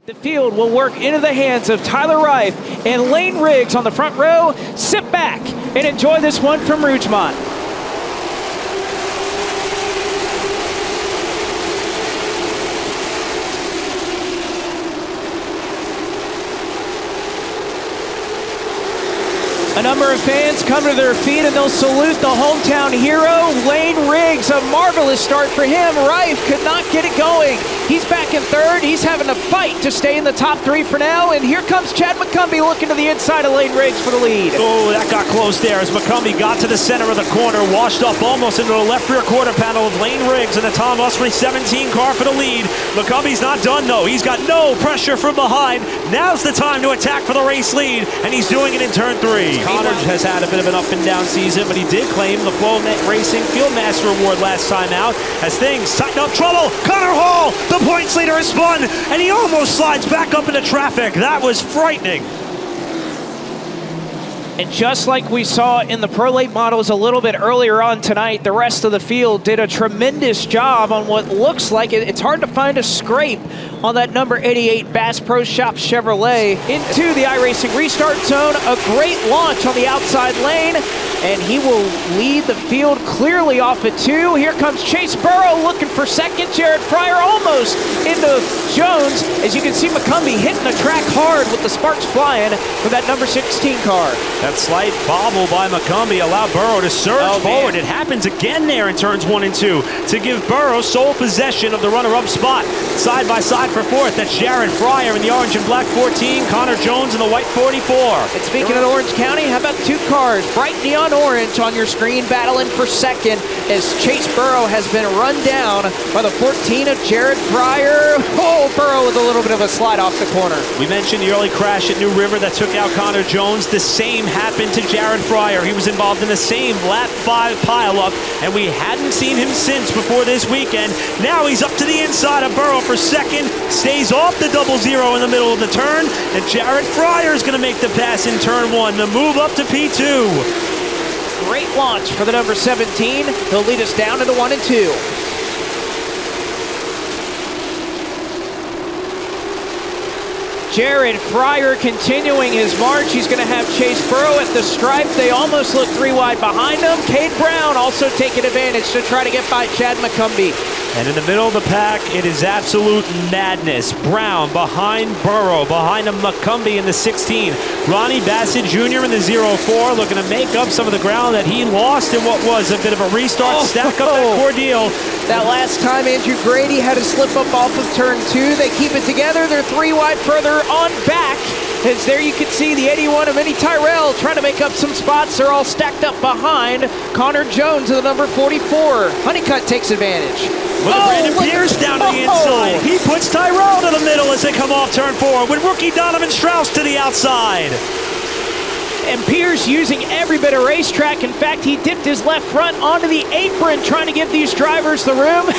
The field will work into the hands of Tyler Reif and Lane Riggs on the front row. Sit back and enjoy this one from Rougemont. A number of fans come to their feet and they'll salute the hometown hero, Lane Riggs. A marvelous start for him. Reif could not get it going. He's back in third. He's having to fight to stay in the top three for now. And here comes Chad McCumbee looking to the inside of Lane Riggs for the lead. Oh, that got close there as McCumbee got to the center of the corner, washed up almost into the left rear quarter panel of Lane Riggs and the Tom Osprey 17 car for the lead. McCumbie's not done though. He's got no pressure from behind. Now's the time to attack for the race lead, and he's doing it in turn 3. Connor has had a bit of an up and down season, but he did claim the FloRacing Fieldmaster Award last time out. As things tighten up, trouble, Connor Hall, the points leader, is spun, and he almost slides back up into traffic. That was frightening. And just like we saw in the Pro Late models a little bit earlier on tonight, the rest of the field did a tremendous job on what looks like it's hard to find a scrape on that number 88 Bass Pro Shop Chevrolet into the iRacing restart zone. A great launch on the outside lane, and he will lead the field clearly off at 2. Here comes Chase Burrow looking for second. Jared Fryer almost into Jones. As you can see, McCumbee hitting the track hard with the sparks flying for that number 16 car. That slight bobble by McCumbee allowed Burrow to surge forward. It happens again there in turns 1 and 2 to give Burrow sole possession of the runner-up spot. Side by side for fourth, that's Jared Fryer in the orange and black 14, Connor Jones in the white 44. And speaking of Orange County, how about 2 cars, bright neon orange on your screen, battling for second as Chase Burrow has been run down by the 14 of Jared Fryer. Oh, Burrow with a little bit of a slide off the corner. We mentioned the early crash at New River that took out Connor Jones. The same happened to Jared Fryer. He was involved in the same lap 5 pileup, and we hadn't seen him since before this weekend. Now he's up to the inside of Burrow for second, stays off the 0-0 in the middle of the turn, and Jared Fryer is going to make the pass in turn 1 to move up to P2. Great launch for the number 17. He'll lead us down into 1 and 2. Jared Fryer continuing his march. He's going to have Chase Burrow at the stripe. They almost look 3 wide behind him. Cade Brown also taking advantage to try to get by Chad McCumbee. And in the middle of the pack, it is absolute madness. Brown behind Burrow, behind him McCumbee in the 16. Ronnie Bassett Jr. in the 04, looking to make up some of the ground that he lost in what was a bit of a restart. Stack up that ordeal. That last time Andrew Grady had to slip up off of turn 2. They keep it together. They're 3 wide further on back. As there you can see the 81 of Minnie Tyrell trying to make up some spots. They're all stacked up behind Connor Jones of the number 44. Honeycutt takes advantage. Brandon Pierce down to the inside. He puts Tyrell to the middle as they come off turn 4 with rookie Donovan Strauss to the outside. And Pierce using every bit of racetrack. In fact, he dipped his left front onto the apron trying to give these drivers the room.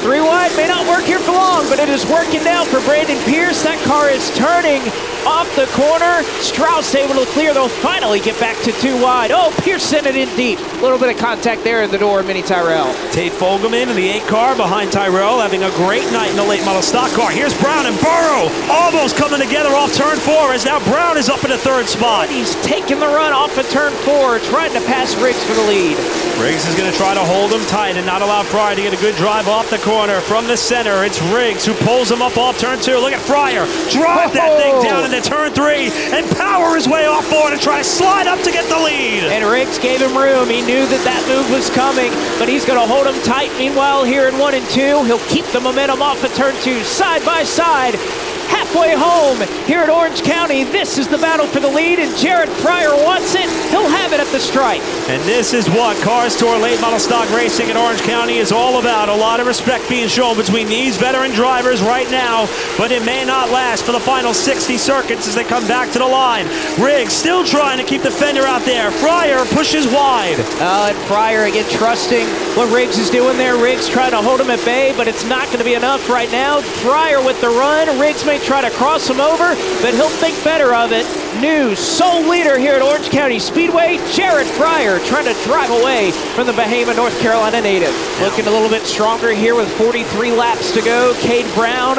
3 wide may not work here for long, but it is working now for Brandon Pierce. That car is turning off the corner. Strauss able to clear. They'll finally get back to 2 wide. Oh, Pierce sent it in deep. A little bit of contact there in the door of Minnie Tyrell. Tate Fogelman in the 8 car behind Tyrell, having a great night in the late model stock car. Here's Brown and Burrow almost coming together off turn 4 as now Brown is up in the 3rd spot. And he's taking the run off of turn 4, trying to pass Riggs for the lead. Riggs is going to try to hold him tight and not allow Fryer to get a good drive off the corner. From the center, it's Riggs who pulls him up off turn 2. Look at Fryer drive that thing down into turn 3 and power his way off 4 to try to slide up to get the lead. And Riggs gave him room. He knew that that move was coming, but he's going to hold him tight. Meanwhile, here in 1 and 2, he'll keep the momentum off of turn 2, side by side. Halfway home here at Orange County. This is the battle for the lead, and Jared Fryer wants it. He'll have it at the stripe. And this is what Cars Tour Late Model Stock Racing in Orange County is all about. A lot of respect being shown between these veteran drivers right now, but it may not last for the final 60 circuits as they come back to the line. Riggs still trying to keep the fender out there. Fryer pushes wide. And Fryer again trusting what Riggs is doing there. Riggs trying to hold him at bay, but it's not going to be enough right now. Fryer with the run. Riggs may try to cross him over, but he'll think better of it. New sole leader here at Orange County Speedway, Jared Fryer, trying to drive away from the Bahama, North Carolina native. Looking a little bit stronger here with 43 laps to go. Cade Brown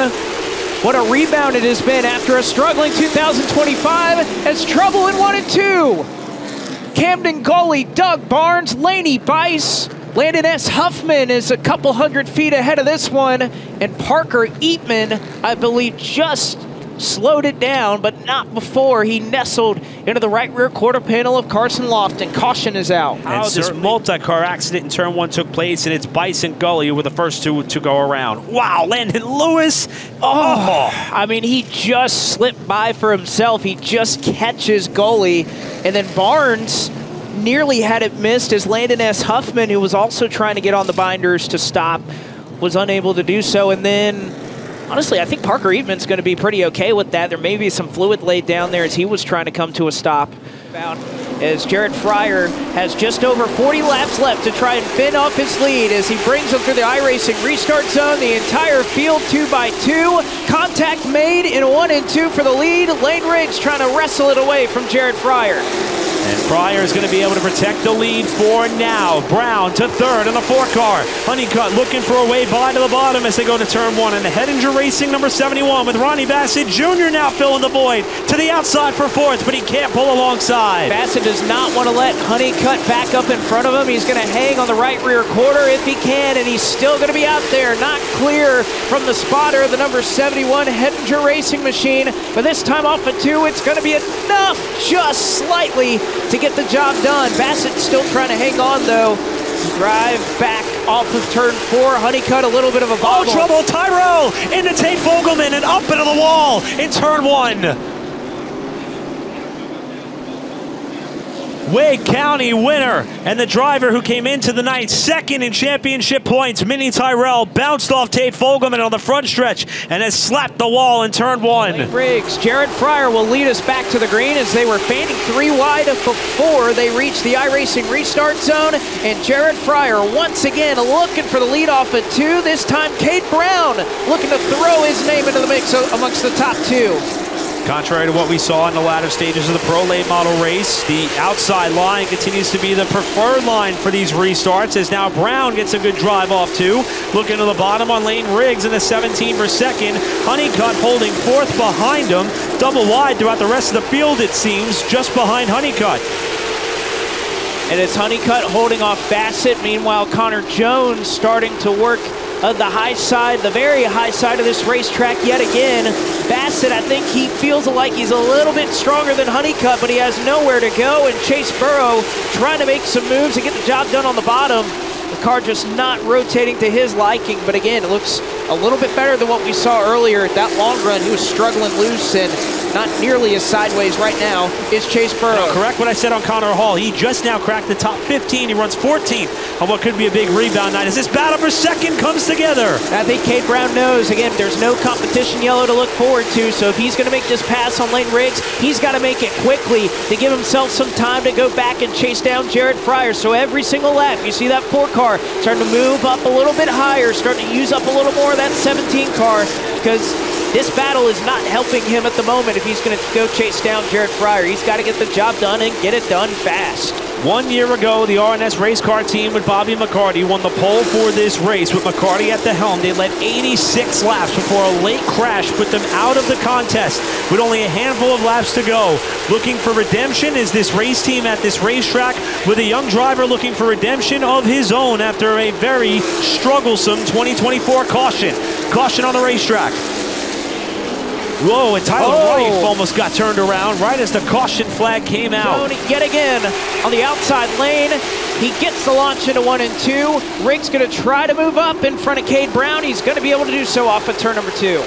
What a rebound it has been after a struggling 2025 as trouble in 1 and 2. Camden Gully, Doug Barnes, Laney Bice, Landon S. Huffman is a couple hundred feet ahead of this one, and Parker Eatman, I believe, just slowed it down, but not before he nestled into the right rear quarter panel of Carson Lofton. Caution is out. And this multi-car accident in turn 1 took place, and it's Bice and Gully who were the first two to go around. Wow, Landon Lewis. Oh, I mean, he just slipped by for himself. He just catches Gully, and then Barnes nearly had it missed as Landon S. Huffman, who was also trying to get on the binders to stop, was unable to do so. And then, honestly, I think Parker Eatman's going to be pretty okay with that. There may be some fluid laid down there as he was trying to come to a stop. As Jared Fryer has just over 40 laps left to try and fend off his lead as he brings him through the iRacing restart zone. The entire field 2x2. Contact made in 1 and 2 for the lead. Lane Riggs trying to wrestle it away from Jared Fryer. And Fryer is going to be able to protect the lead for now. Brown to third in the 4-car. Honeycutt looking for a way by to the bottom as they go to turn 1. And the Hettinger Racing number 71 with Ronnie Bassett Jr. now filling the void to the outside for 4th, but he can't pull alongside. Bassett does not want to let Honeycutt back up in front of him. He's going to hang on the right rear quarter if he can, and he's still going to be out there. Not clear from the spotter, the number 71 Hettinger Racing machine. But this time off of 2, it's going to be enough just slightly to get the job done. Bassett still trying to hang on, though. Drive back off of turn 4. Honeycutt, a little bit of a bobble. Oh, trouble. Tyrell into Tate Fogelman and up into the wall in turn 1. Wake County winner, and the driver who came into the night second in championship points, Minnie Tyrell, bounced off Tate Fogelman on the front stretch and has slapped the wall in turn 1. Lane Riggs, Jared Fryer will lead us back to the green as they were fanning 3 wide before they reached the iRacing restart zone. And Jared Fryer once again looking for the lead off at 2. This time Cade Brown looking to throw his name into the mix amongst the top 2. Contrary to what we saw in the latter stages of the Pro Late Model race, the outside line continues to be the preferred line for these restarts as now Brown gets a good drive off 2. Looking to the bottom on Lane Riggs in the 17 for second. Honeycutt holding 4th behind him. Double wide throughout the rest of the field, it seems, just behind Honeycutt. And it's Honeycutt holding off Bassett. Meanwhile, Connor Jones starting to work the high side, the very high side of this racetrack yet again. Bassett, I think he feels like he's a little bit stronger than Honeycutt, but he has nowhere to go. And Chase Burrow trying to make some moves and get the job done on the bottom. The car just not rotating to his liking, but again, it looks a little bit better than what we saw earlier. At that long run, he was struggling loose and not nearly as sideways right now is Chase Burrow. No, correct what I said on Connor Hall. He just now cracked the top 15. He runs 14th on what could be a big rebound night as this battle for second comes together. I think Cade Brown knows, again, there's no competition yellow to look forward to, so if he's going to make this pass on Lane Riggs, he's got to make it quickly to give himself some time to go back and chase down Jared Fryer. So every single lap, you see that 4-car starting to move up a little bit higher, starting to use up a little more of that 17 car, because this battle is not helping him at the moment if he's going to go chase down Jared Fryer. He's got to get the job done and get it done fast. 1 year ago, the RNS race car team with Bobby McCarty won the pole for this race. With McCarty at the helm, they led 86 laps before a late crash put them out of the contest with only a handful of laps to go. Looking for redemption is this race team at this racetrack with a young driver looking for redemption of his own after a very strugglesome 2024 caution. Caution on the racetrack. Whoa, and Tyler Reif almost got turned around right as the caution flag came out. Yet again on the outside lane. He gets the launch into 1 and 2. Riggs going to try to move up in front of Cade Brown. He's going to be able to do so off of turn number 2.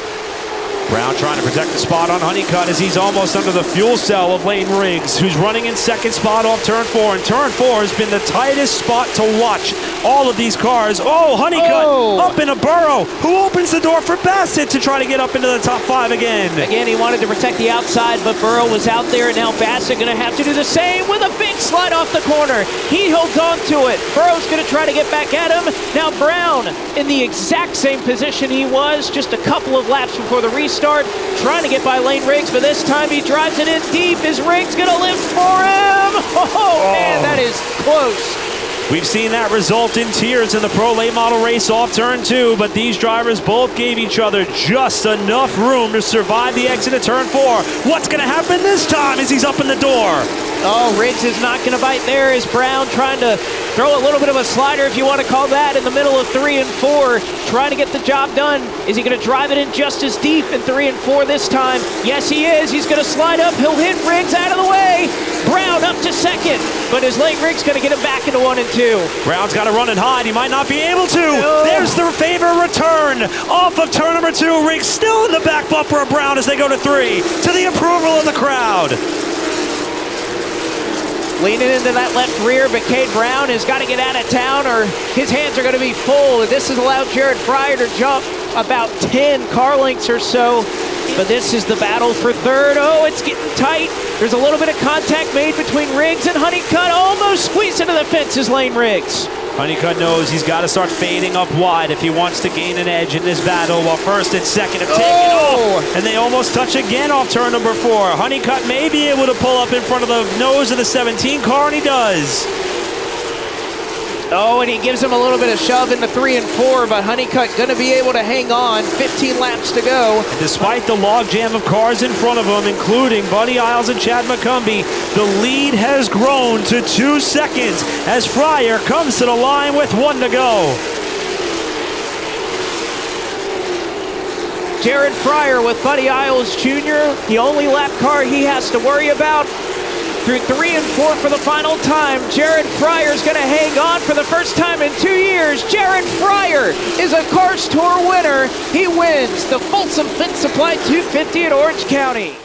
Brown trying to protect the spot on Honeycutt as he's almost under the fuel cell of Lane Riggs, who's running in second spot off turn 4. And turn 4 has been the tightest spot to watch all of these cars. Oh, Honeycutt up in a Burrow, who opens the door for Bassett to try to get up into the top 5 again. Again, he wanted to protect the outside, but Burrow was out there, and now Bassett going to have to do the same with a big slide off the corner. He holds on to it. Burrow's going to try to get back at him. Now Brown in the exact same position he was just a couple of laps before the restart, trying to get by Lane Riggs, but this time he drives it in deep. Is Riggs going to live for him? Oh, man, that is close. We've seen that result in tears in the Pro Late Model race off turn 2, but these drivers both gave each other just enough room to survive the exit of turn 4. What's going to happen this time as he's up in the door? Oh, Riggs is not going to bite there as Brown trying to throw a little bit of a slider, if you want to call that, in the middle of 3 and 4, trying to get the job done. Is he going to drive it in just as deep in 3 and 4 this time? Yes, he is. He's going to slide up. He'll hit Riggs out of the way. Brown up to second, but his late Riggs going to get him back into 1 and 2. Brown's got to run and hide. He might not be able to. No. There's the favor return off of turn number 2. Riggs still in the back bumper of Brown as they go to 3, to the approval of the crowd. Leaning into that left rear, but Cade Brown has got to get out of town or his hands are going to be full. This has allowed Jared Fryer to jump about 10 car lengths or so. But this is the battle for third. Oh, it's getting tight. There's a little bit of contact made between Riggs and Honeycutt. Almost squeezed into the fence is Lane Riggs. Honeycutt knows he's got to start fading up wide if he wants to gain an edge in this battle, while first and second have taken off. And they almost touch again off turn number 4. Honeycutt may be able to pull up in front of the nose of the 17 car, and he does. Oh, and he gives him a little bit of shove into 3 and 4, but Honeycutt going to be able to hang on. 15 laps to go. And despite the logjam of cars in front of him, including Buddy Isles and Chad McCumbee, the lead has grown to 2 seconds as Fryer comes to the line with 1 to go. Jared Fryer with Buddy Isles Jr., the only lap car he has to worry about. Through 3 and 4 for the final time, Jared Fryer's going to hang on for the first time in 2 years. Jared Fryer is a Cars Tour winner. He wins the Folsom Fence Supply 250 at Orange County.